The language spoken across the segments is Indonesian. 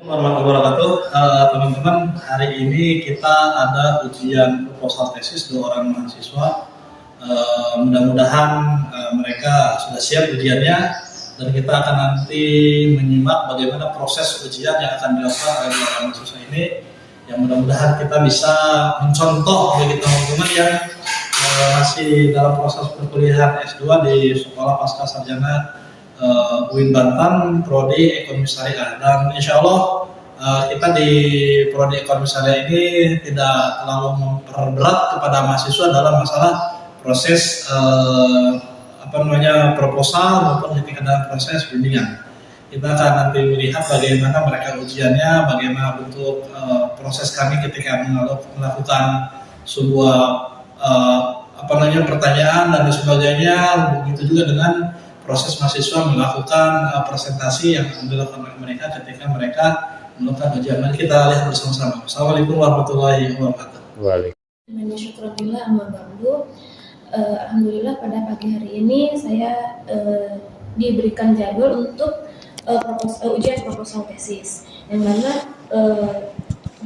Warahmatullahi wabarakatuh. Teman-teman, hari ini kita ada ujian proposal tesis 2 orang mahasiswa. Mudah-mudahan mereka sudah siap ujiannya, dan kita akan nanti menyimak bagaimana proses ujian yang akan dilakukan oleh 2 orang mahasiswa ini. Yang mudah-mudahan kita bisa mencontoh bagi teman-teman yang masih dalam proses perkuliahan S2 di Sekolah Pasca Sarjana UIN Banten, Prodi Ekonomi Syariah. Dan insya Allah kita di Prodi Ekonomi Syariah ini tidak terlalu memperberat kepada mahasiswa dalam masalah proses proposal maupun ketika dalam proses bimbingan. Kita akan nanti melihat bagaimana mereka ujiannya, bagaimana bentuk proses kami ketika melakukan sebuah pertanyaan dan sebagainya. Begitu juga dengan proses mahasiswa melakukan presentasi yang dilakukan oleh mereka ketika mereka melakukan ujian. Mari kita lihat bersama-sama. Assalamualaikum warahmatullahi wabarakatuh. Waalaikumsalam. Alhamdulillah pada pagi hari ini saya diberikan jadwal untuk ujian proposal tesis, yang mana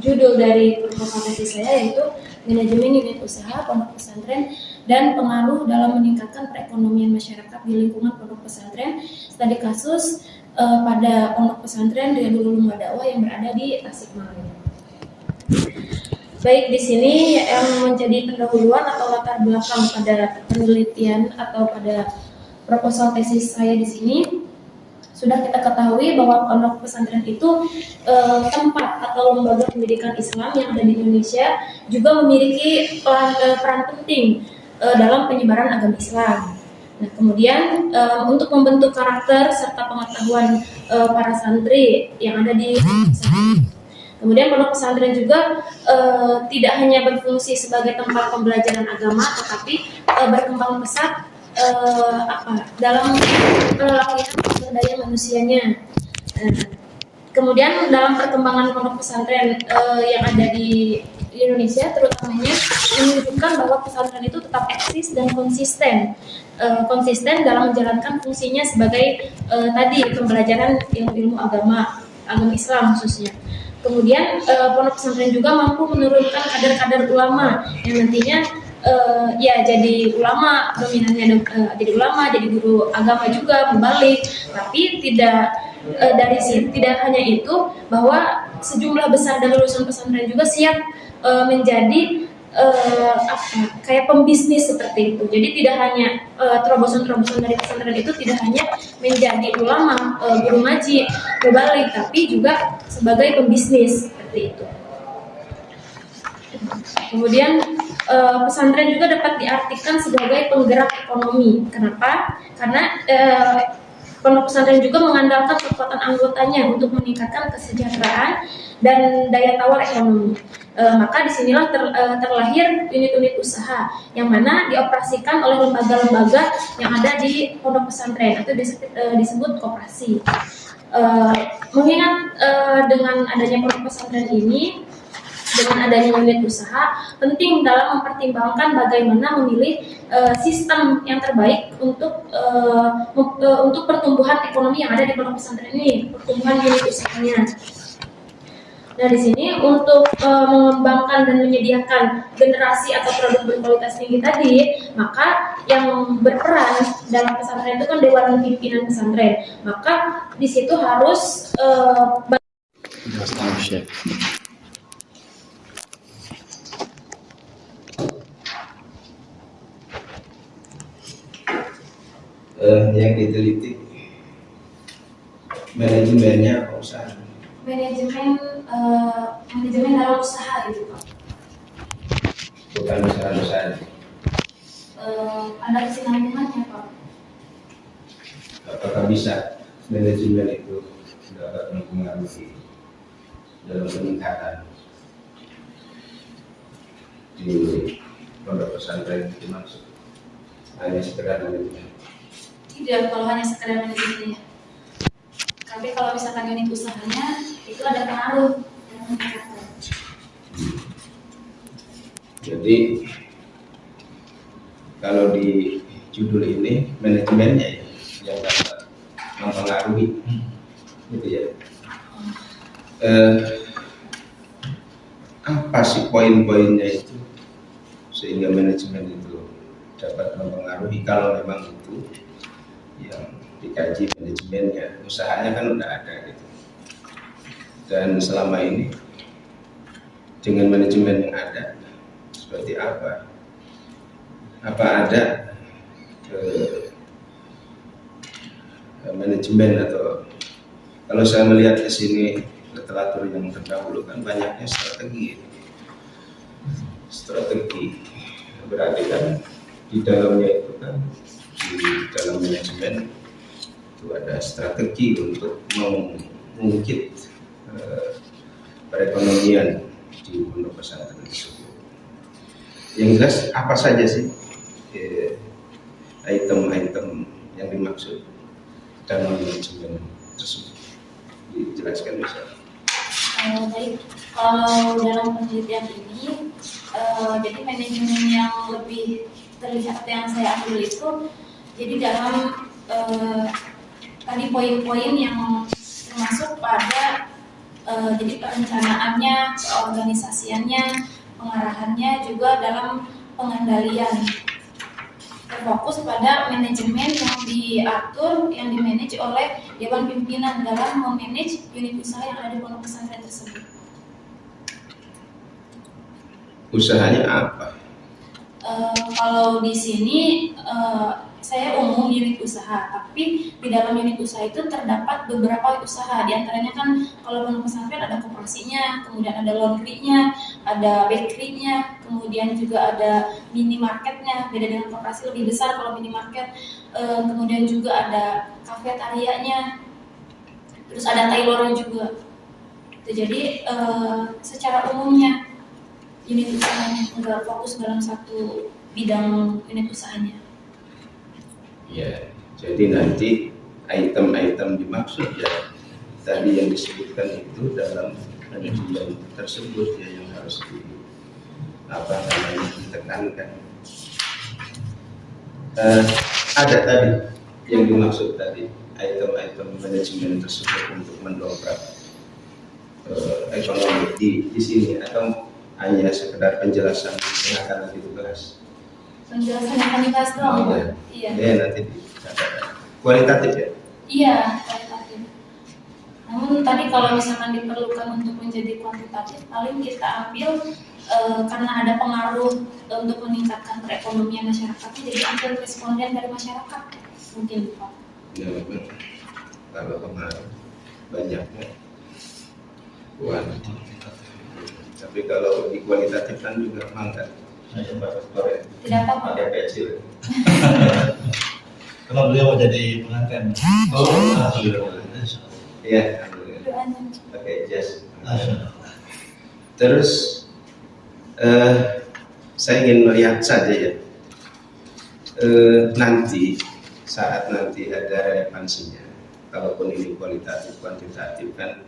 judul dari proposal tesis saya yaitu manajemen unit usaha pondok pesantren dan pengaruh dalam meningkatkan perekonomian masyarakat di lingkungan pondok pesantren, studi kasus pada pondok pesantren Riyadul Ulum wa Dakwah yang berada di Tasikmalaya. Baik, di sini yang menjadi pendahuluan atau latar belakang pada penelitian atau pada proposal tesis saya di sini. Sudah kita ketahui bahwa pondok pesantren itu tempat atau lembaga pendidikan Islam yang ada di Indonesia juga memiliki peran penting dalam penyebaran agama Islam. Nah, kemudian untuk membentuk karakter serta pengetahuan para santri yang ada di pesantren. Kemudian pondok pesantren juga tidak hanya berfungsi sebagai tempat pembelajaran agama, tetapi berkembang pesat dalam latihan sumber daya manusianya. Kemudian dalam perkembangan pondok pesantren yang ada di Indonesia terutamanya menunjukkan bahwa pesantren itu tetap eksis dan konsisten dalam menjalankan fungsinya sebagai pembelajaran ilmu agama Islam khususnya. Kemudian pondok pesantren juga mampu menurunkan kader-kader ulama yang nantinya jadi ulama, dominannya jadi ulama, jadi guru agama juga, membalik. Tapi tidak hanya itu, bahwa sejumlah besar dari lulusan pesantren juga siap menjadi kayak pembisnis seperti itu. Jadi tidak hanya terobosan-terobosan dari pesantren itu tidak hanya menjadi ulama, guru ngaji, membalik, tapi juga sebagai pembisnis seperti itu. Kemudian pesantren juga dapat diartikan sebagai penggerak ekonomi. Kenapa? Karena pondok pesantren juga mengandalkan kekuatan anggotanya untuk meningkatkan kesejahteraan dan daya tawar ekonomi. Maka disinilah terlahir unit-unit usaha yang mana dioperasikan oleh lembaga-lembaga yang ada di pondok pesantren atau disebut koperasi. Mengingat dengan adanya pondok pesantren ini, dengan adanya unit usaha, penting dalam mempertimbangkan bagaimana memilih sistem yang terbaik untuk pertumbuhan ekonomi yang ada di pondok pesantren ini, pertumbuhan unit usahanya. Nah, di sini untuk mengembangkan dan menyediakan generasi atau produk berkualitas tinggi tadi, maka yang berperan dalam pesantren itu kan Dewan Pimpinan Pesantren. Maka di situ harus yang diteliti manajemennya usaha. Manajemen dalam usaha gitu, Pak. Bukan usaha-usaha. Ada kesinambungannya, Pak. Apakah bisa manajemen itu dapat mempengaruhi dalam peningkatan di pondok pesantren itu maksud hanya sekedar manajemen? Tidak, kalau hanya sekedar manajemennya. Tapi kalau misalkan unit usahanya itu ada pengaruh. Jadi kalau di judul ini manajemennya yang dapat mempengaruhi, gitu ya. eh, apa sih poin-poinnya itu sehingga manajemen itu dapat mempengaruhi kalau memang itu yang dikaji manajemennya, usahanya kan udah ada gitu. Dan selama ini dengan manajemen yang ada seperti apa? Apa ada manajemen atau kalau saya melihat di sini literatur yang terdahulu kan banyaknya strategi berarti kan di dalamnya itu kan di dalam manajemen itu ada strategi untuk mengungkit perekonomian di pondok pesantren tersebut. Yang jelas apa saja sih item-item yang dimaksud dalam manajemen tersebut, dijelaskan misalnya. Baik, kalau dalam penelitian ini, jadi manajemen yang lebih terlihat yang saya ambil itu, jadi dalam tadi poin-poin yang termasuk pada jadi perencanaannya, organisasiannya, pengarahannya, juga dalam pengendalian. Terfokus pada manajemen yang diatur, yang dimanage oleh Dewan Pimpinan dalam memanage unit usaha yang ada di pondok pesantren tersebut. Usahanya apa? Kalau di sini saya umum unit usaha, tapi di dalam unit usaha itu terdapat beberapa usaha. Di antaranya kan kalau pondok pesantren ada koperasinya, kemudian ada laundry-nya, ada bakery-nya, kemudian juga ada minimarketnya. Beda dengan koperasi lebih besar kalau minimarket. Kemudian juga ada kafetarianya, terus ada tailornya juga. Jadi secara umumnya unit usahanya nggak fokus dalam satu bidang unit usahanya. Ya, jadi nanti item-item dimaksud ya tadi yang disebutkan itu dalam manajemen tersebut ya yang harus ditekankan. Ada tadi yang dimaksud tadi item-item manajemen tersebut untuk mendongkrak ekonomi di sini, atau hanya sekedar penjelasan yang akan nanti dibahas? Penjelasan yang akan dibahas doang. Iya. Ya, nanti dikatakan kualitatif ya. Iya, kualitatif. Namun tadi kalau misalkan diperlukan untuk menjadi kuantitatif, paling kita ambil karena ada pengaruh untuk meningkatkan perekonomian masyarakatnya, jadi ambil responden dari masyarakat mungkin Pak. Ya memang kalau pengaruh banyaknya kuantitatif. Tapi kalau di kualitatif kan juga mangkat. Saya faktor ya. Tidak apa-apa. Ada kecil. Kalau beliau mau jadi pengantin. Oh, alhamdulillah. Iya, Doanya. pakai jas. Terus saya ingin melihat saja ya. Nanti saat nanti ada relevansinya, kalaupun ini kualitatif kuantitatif kan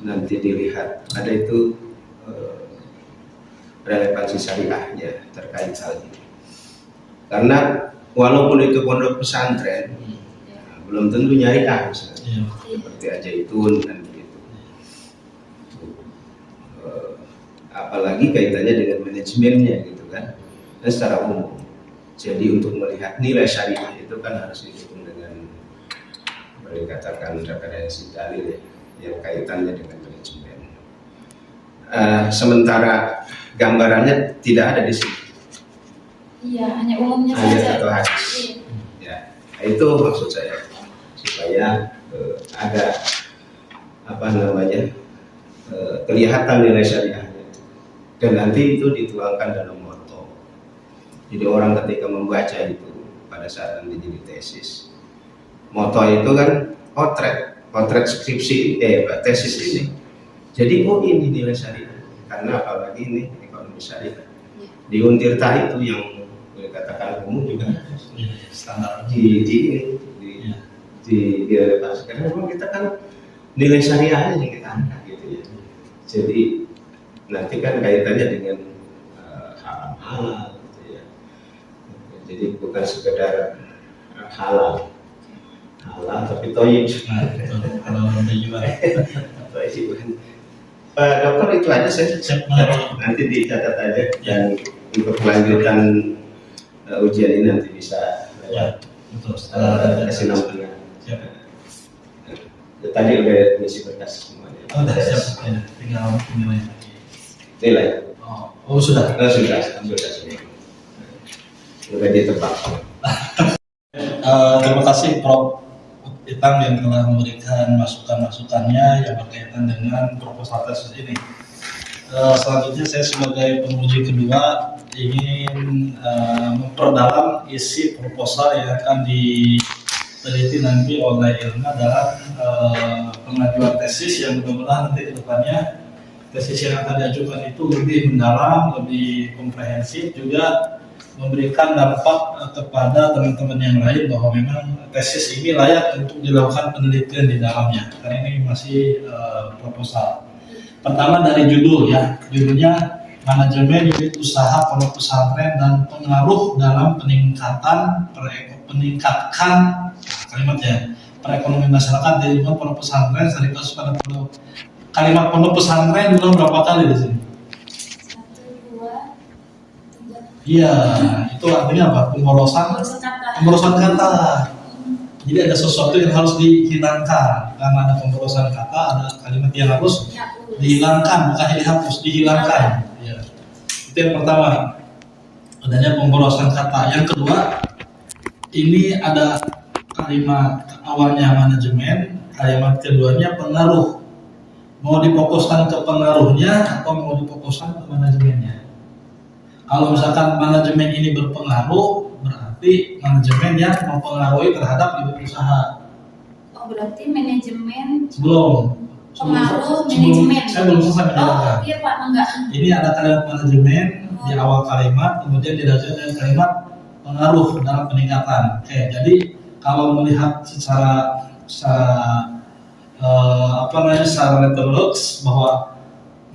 nanti dilihat ada itu relevansi syariahnya terkait hal ini. Karena walaupun itu pondok pesantren, belum tentu syariah misalnya, seperti Al-Zaitun dan begitu. Apalagi kaitannya dengan manajemennya gitu kan. Dan secara umum. Jadi untuk melihat nilai syariah itu kan harus didukung dengan boleh katakan referensi dalil ya, yang kaitannya dengan manajemen. Sementara gambarannya tidak ada di sini. Iya, hanya umumnya Hanya saja. satu hadis. Iya. Ya, itu maksud saya supaya ada kelihatan nilai syariahnya dan nanti itu dituangkan dalam moto. Jadi orang ketika membaca itu pada saat nanti jadi tesis, moto itu kan potret skripsi tesis ini. Jadi ini nilai syariah karena apalagi ini ekonomi syariah. Di Untirta itu yang boleh katakan umum juga Standar. di relevansi karena memang kita kan nilai syariahnya yang kita angkat gitu ya. Jadi nanti kan kaitannya dengan halal gitu ya. Jadi bukan sekedar halal tapi toyib. Nah, kalau menjual Pak Dokter itu aja saya. Siap mengerti. Nanti dicatat aja dan untuk melanjutkan ujian ini nanti bisa Ya, betul. kasih nomornya. Siap. Tadi udah mengisi berkas semuanya. Oh, udah siap. Ya, tinggal nilai. Nilai. Oh, sudah. Sudah semua. Sudah ditebak. Terima kasih Prof. Itang yang telah memberikan masukan-masukannya yang berkaitan dengan proposal tesis ini. Selanjutnya saya sebagai penguji kedua ingin memperdalam isi proposal yang akan diteliti nanti oleh Irma dalam pengajuan tesis yang mudah-mudahan nanti ke depannya tesis yang akan diajukan itu lebih mendalam, lebih komprehensif, juga memberikan dampak kepada teman-teman yang lain bahwa memang tesis ini layak untuk dilakukan penelitian di dalamnya, karena ini masih proposal. Pertama dari judul ya, judulnya Manajemen Unit Usaha Pondok Pesantren dan Pengaruh dalam Peningkatan kalimatnya perekonomian masyarakat di lingkungan pondok pesantren. Saya kasus pada kalimat pondok pesantren diulang berapa kali di sini? 1, 2, 3. Iya, itu artinya apa? Pemborosan kata. Jadi ada sesuatu yang harus dihilangkan. Karena ada pemborosan kata, ada kalimat yang harus dihilangkan, bukan dihapus, dihilangkan. Ya. Itu yang pertama, adanya pemborosan kata. Yang kedua, ini ada kalimat awalnya manajemen, kalimat keduanya pengaruh. Mau difokuskan ke pengaruhnya atau mau difokuskan ke manajemennya? Kalau misalkan manajemen ini berpengaruh, berarti manajemen yang mempengaruhi terhadap unit usaha. Oh, berarti manajemen Sebelum manajemen. Saya belum selesai menjelaskan. Oh, iya Pak, enggak. Ini ada kalimat manajemen di awal kalimat, kemudian dilanjutkan dengan kalimat pengaruh dalam peningkatan. Oke, jadi kalau melihat secara secara metodologis bahwa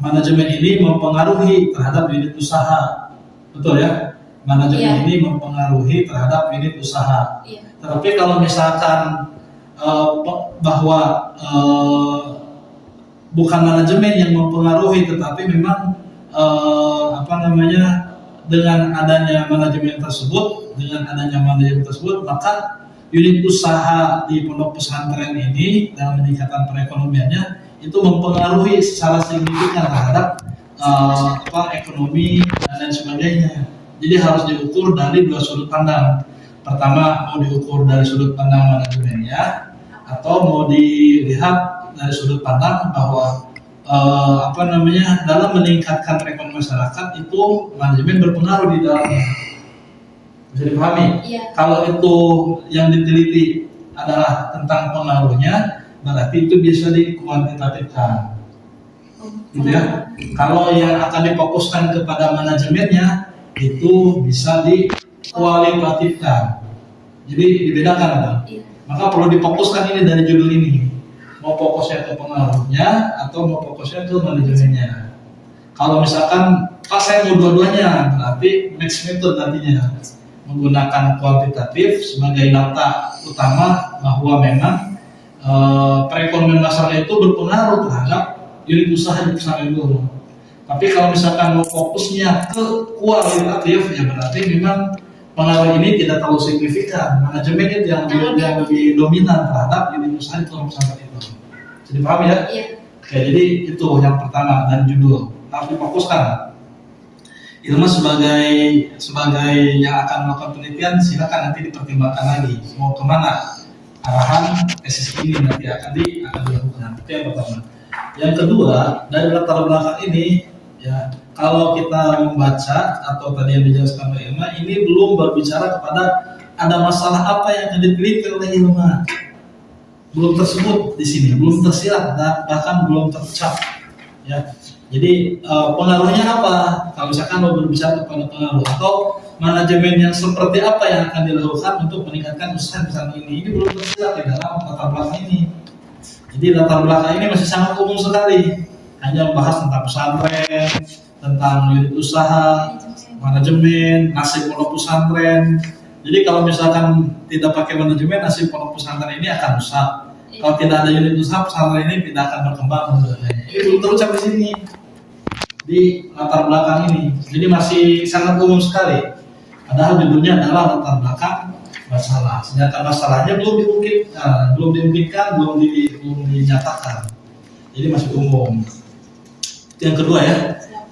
manajemen ini mempengaruhi terhadap unit usaha. Betul ya, manajemen ini mempengaruhi terhadap unit usaha. Tetapi kalau misalkan bahwa bukan manajemen yang mempengaruhi, tetapi memang dengan adanya manajemen tersebut, maka unit usaha di pondok pesantren ini dalam meningkatkan perekonomiannya itu mempengaruhi secara signifikan terhadap ekonomi dan lain sebagainya. Jadi harus diukur dari dua sudut pandang. Pertama, mau diukur dari sudut pandang manajemennya, atau mau dilihat dari sudut pandang bahwa dalam meningkatkan perekonomian masyarakat itu manajemen berpengaruh di dalamnya. Bisa dipahami? Iya. Kalau itu yang diteliti adalah tentang pengaruhnya, berarti itu bisa dikuantitatifkan. Gitu ya. Kalau yang akan difokuskan kepada manajemennya itu bisa dikualitatifkan. Jadi dibedakan apa? Iya. Maka perlu difokuskan ini dari judul ini. Mau fokusnya ke pengaruhnya atau mau fokusnya ke manajemennya. Kalau misalkan pas saya mau dua-duanya, berarti mix method nantinya menggunakan kuantitatif sebagai data utama bahwa memang perekonomian masyarakat itu berpengaruh terhadap unit usaha di pesantren dulu. Tapi kalau misalkan mau fokusnya ke kualitatif, ya berarti memang pengaruh ini tidak terlalu signifikan. Manajemen itu yang lebih dominan terhadap unit usaha di pesantren itu. Jadi paham ya? Iya. Oke, jadi itu yang pertama dan judul harus difokuskan. Ilmu sebagai yang akan melakukan penelitian, silakan nanti dipertimbangkan lagi mau kemana arahan tesis ini nanti akan dilakukan. Itu yang pertama. Yang kedua, dari latar belakang ini, ya kalau kita membaca atau tadi yang dijelaskan oleh Ilma, ini belum berbicara kepada ada masalah apa yang akan diteliti oleh Ilma. Belum tersebut di sini, belum tersirat dan bahkan belum tercap. Ya, jadi pengaruhnya apa? Kalau misalkan mau berbicara kepada pengaruh atau manajemen yang seperti apa yang akan dilakukan untuk meningkatkan usaha pesantren ini belum tersirat di dalam latar belakang ini. Jadi latar belakang ini masih sangat umum sekali, hanya membahas tentang pesantren, tentang unit usaha, manajemen, nasib pondok pesantren. Jadi kalau misalkan tidak pakai manajemen, nasib pondok pesantren ini akan rusak. Kalau tidak ada unit usaha, pesantren ini tidak akan berkembang. Ini belum terus sampai sini di latar belakang ini, jadi masih sangat umum sekali. Padahal judulnya adalah latar belakang masalah. Sedangkan masalahnya belum dimungkinkan, belum dinyatakan. Jadi masih umum. Yang kedua ya.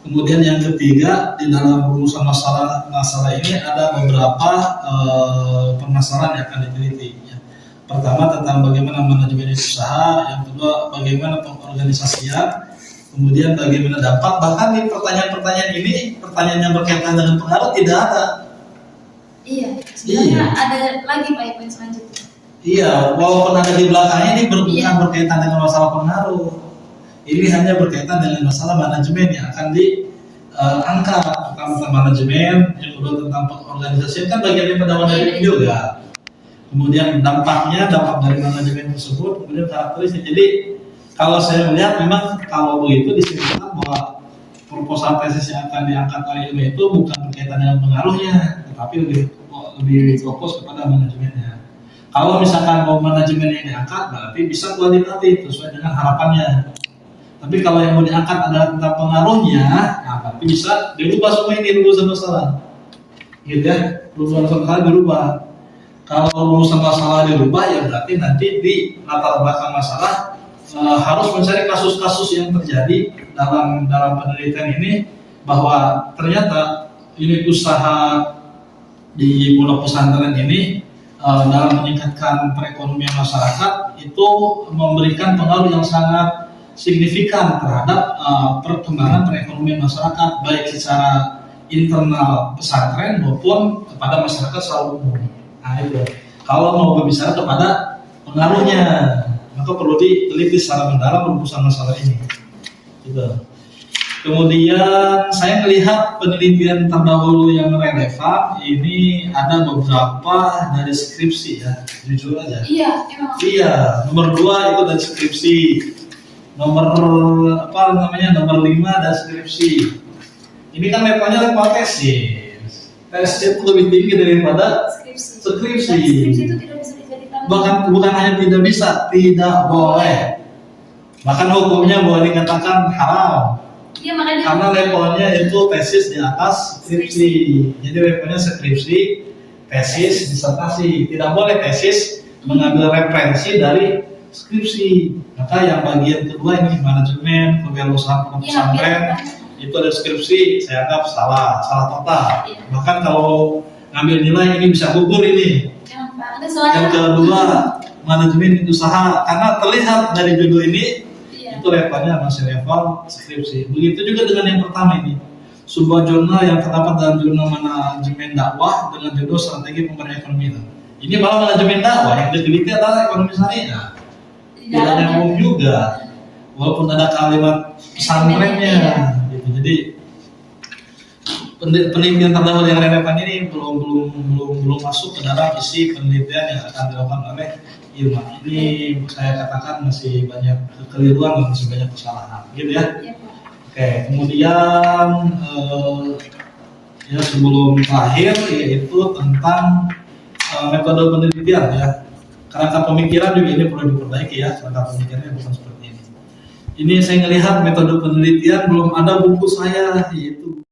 Kemudian yang ketiga, di dalam rumusan masalah ini ada beberapa permasalahan yang akan diteliti. Ya. Pertama tentang bagaimana manajemen usaha, yang kedua bagaimana pengorganisasian, kemudian bagaimana dampak. Bahkan di pertanyaan-pertanyaan ini, pertanyaan yang berkaitan dengan pengaruh tidak ada. Iya, sebenarnya ada lagi Pak poin selanjutnya. Iya, walaupun ada di belakangnya ini bukan berkaitan dengan masalah pengaruh. Ini hanya berkaitan dengan masalah manajemen yang akan diangkat. Tentang manajemen, yang kedua tentang pengorganisasian, kan bagian dari manajemen juga. Kemudian dampak dari manajemen tersebut, kemudian karakteristik. Jadi kalau saya melihat memang kalau begitu disebutkan bahwa proposal tesis yang akan diangkat oleh ilmu itu bukan berkaitan dengan pengaruhnya, tetapi lebih fokus kepada manajemennya. Kalau misalkan mau manajemen yang diangkat, berarti bisa kualitatif sesuai dengan harapannya. Tapi kalau yang mau diangkat adalah tentang pengaruhnya, nah berarti bisa dirubah semua ini rumusan masalah. Gitu ya, rumusan masalah dirubah. Kalau rumusan masalah dirubah, ya berarti nanti di latar belakang masalah harus mencari kasus-kasus yang terjadi dalam penelitian ini, bahwa ternyata unit usaha di pondok pesantren ini dalam meningkatkan perekonomian masyarakat itu memberikan pengaruh yang sangat signifikan terhadap perkembangan perekonomian masyarakat, baik secara internal pesantren maupun kepada masyarakat secara umum. Nah itu, kalau mau berbicara kepada pengaruhnya, maka perlu diteliti secara mendalam rumusan masalah ini. Gitu. Kemudian saya melihat penelitian terdahulu yang relevan ini ada beberapa dari skripsi ya, jujur aja. Iya, emang. Iya, nomor 2 itu dari skripsi. Nomor 5 dari skripsi. Ini kan levelnya level tesis. Tesis itu lebih tinggi daripada skripsi. Skripsi itu tidak bisa dijadikan. Bukan hanya tidak bisa, tidak boleh. Bahkan hukumnya boleh dikatakan haram. Iya, makanya. Karena levelnya itu tesis di atas skripsi. Jadi levelnya skripsi, tesis, disertasi. Tidak boleh tesis mengambil referensi dari skripsi. Maka yang bagian kedua ini manajemen, kewirausahaan pondok pesantren, itu ada skripsi, saya anggap salah total. Ya. Bahkan kalau ngambil nilai ini bisa gugur ini. Yang kedua manajemen usaha, karena terlihat dari judul ini itu levelnya masih level skripsi. Begitu juga dengan yang pertama ini, sebuah jurnal yang terdapat dalam jurnal manajemen dakwah dengan judul strategi pemberdayaan ekonomi. Ini malah manajemen dakwah, yang diteliti adalah ekonomi syariah. Tidak nyambung juga, walaupun ada kalimat pesantrennya. Gitu. Jadi penelitian terdahulu yang relevan ini belum masuk ke dalam isi penelitian yang akan dilakukan oleh ilmu. Ini saya katakan masih banyak kekeliruan dan masih banyak kesalahan, gitu ya. Oke, kemudian ya sebelum terakhir yaitu tentang metode penelitian ya. Kerangka pemikiran juga ini perlu diperbaiki ya. Kerangka pemikirannya bukan seperti ini. Ini saya melihat metode penelitian belum ada buku saya, yaitu